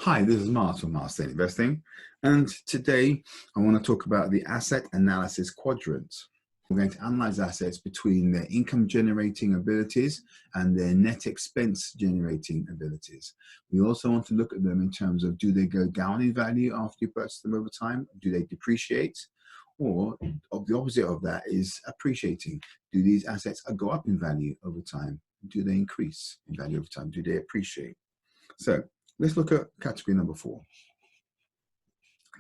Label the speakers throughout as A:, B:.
A: Hi, this is Mars from Mars State Investing, and today I want to talk about the asset analysis quadrant. We're going to analyze assets between their income generating abilities and their net expense generating abilities. We also want to look at them in terms of, do they go down in value after you purchase them over time? Do they depreciate? Or the opposite of that is appreciating. Do these assets go up in value over time? Do they increase in value over time? Do they appreciate? So let's look at category number 4.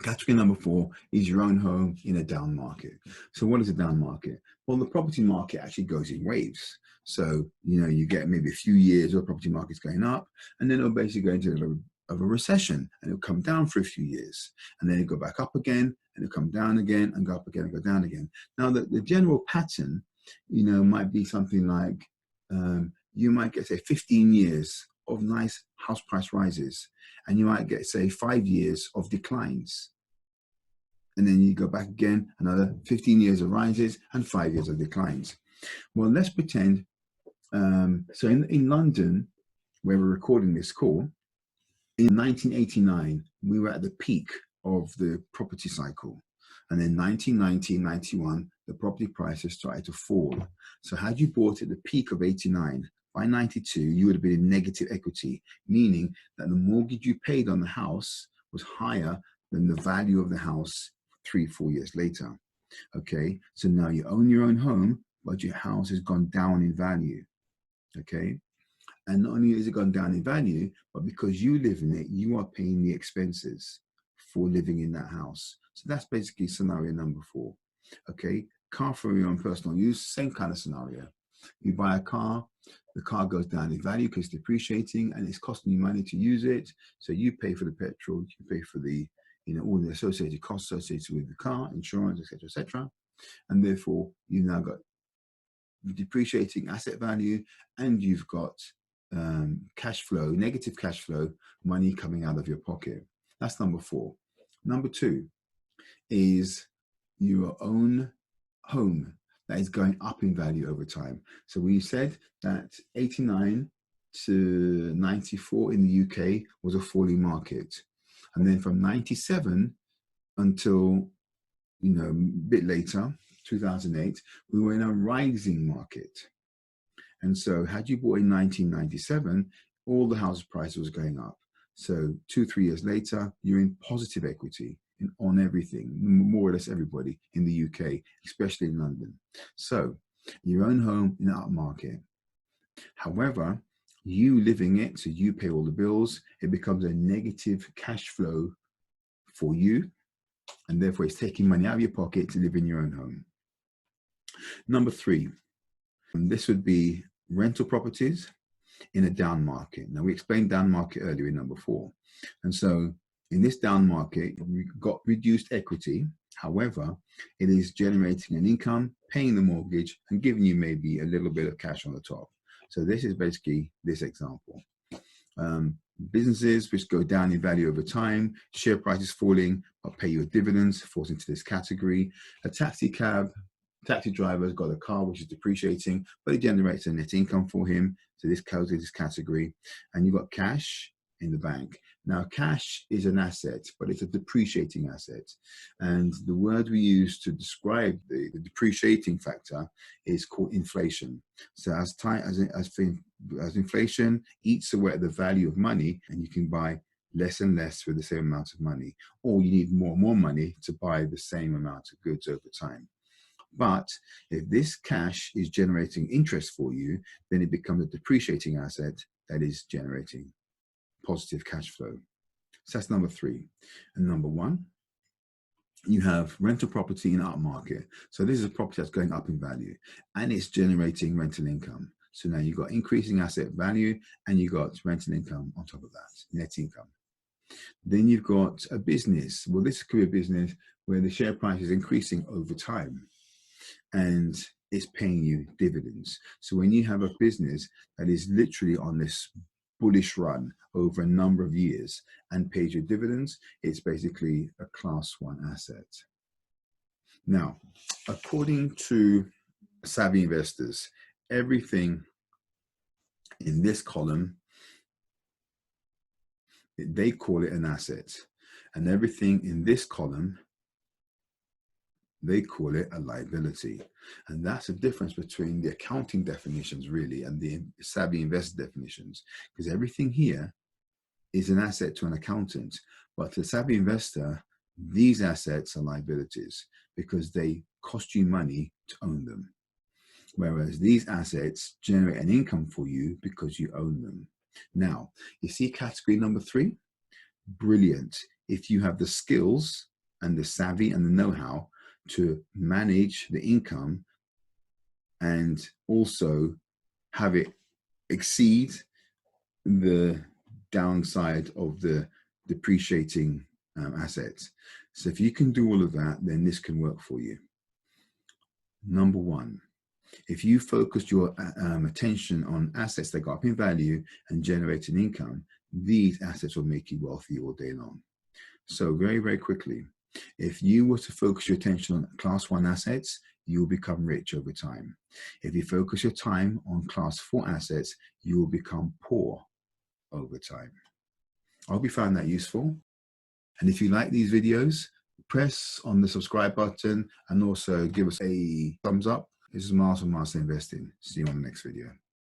A: Category number 4 is your own home in a down market. So what is a down market? Well, the property market actually goes in waves. So, you get maybe a few years where the property market's going up, and then it'll basically go into a recession, and it'll come down for a few years, and then it'll go back up again, and it'll come down again, and go up again, and go down again. Now, the general pattern, might be something like, you might get, say, 15 years of nice house price rises, and you might get, say, 5 years of declines, and then you go back again, another 15 years of rises and 5 years of declines. Well, let's pretend, so in London, where we're recording this call, in 1989 we were at the peak of the property cycle, and then 1990, 91 the property prices started to fall. So had you bought at the peak of 89, by 92, you would have been in negative equity, meaning that the mortgage you paid on the house was higher than the value of the house 3-4 years later. Okay, so now you own your own home, but your house has gone down in value. Okay, and not only has it gone down in value, but because you live in it, you are paying the expenses for living in that house. So that's basically scenario number 4. Okay, car for your own personal use, same kind of scenario. You buy a car, the car goes down in value because it's depreciating and it's costing you money to use it. So you pay for the petrol, you pay for the, all the associated costs associated with the car, insurance, etc., etc. And therefore, you've now got depreciating asset value, and you've got cash flow, negative cash flow, money coming out of your pocket. That's number 4. Number 2 is your own home that is going up in value over time. So we said that 89 to 94 in the UK was a falling market. And then from 97 until, a bit later, 2008, we were in a rising market. And so had you bought in 1997, all the house price was going up. So 2-3 years later, you're in positive equity on everything, more or less everybody in the UK, especially in London. So your own home in an up market. However, you living it, so you pay all the bills, it becomes a negative cash flow for you, and therefore it's taking money out of your pocket to live in your own home. Number 3, and this would be rental properties in a down market. Now, we explained down market earlier in number 4. And so in this down market, we got reduced equity. However, it is generating an income, paying the mortgage, and giving you maybe a little bit of cash on the top. So this is basically this example. Businesses which go down in value over time, share prices falling, but pay your dividends, falls into this category. A taxi driver's got a car which is depreciating, but it generates a net income for him. So this goes into this category. And you've got cash in the bank. Now, cash is an asset, but it's a depreciating asset. And the word we use to describe the depreciating factor is called inflation. So as inflation eats away at the value of money, and you can buy less and less for the same amount of money, or you need more and more money to buy the same amount of goods over time. But if this cash is generating interest for you, then it becomes a depreciating asset that is generating positive cash flow. So that's number 3. And number 1, you have rental property in an up market. So this is a property that's going up in value and it's generating rental income. So now you've got increasing asset value and you've got rental income on top of that, net income. Then you've got a business. Well, this could be a business where the share price is increasing over time and it's paying you dividends. So when you have a business that is literally on this bullish run over a number of years and pays your dividends, it's basically a class 1 asset. Now, according to savvy investors, everything in this column They call it an asset. And everything in this column, they call it a liability. And that's the difference between the accounting definitions, really, and the savvy investor definitions. Because everything here is an asset to an accountant. But to the savvy investor, these assets are liabilities because they cost you money to own them. Whereas these assets generate an income for you because you own them. Now, you see category number 3? Brilliant. If you have the skills and the savvy and the know-how to manage the income and also have it exceed the downside of the depreciating assets. So if you can do all of that, then this can work for you. Number 1, if you focus your attention on assets that go up in value and generate an income, these assets will make you wealthy all day long. So very, very quickly, if you were to focus your attention on class 1 assets, you will become rich over time. If you focus your time on class 4 assets, you will become poor over time. I hope you found that useful. And if you like these videos, press on the subscribe button and also give us a thumbs up. This is Miles from Master Investing. See you on the next video.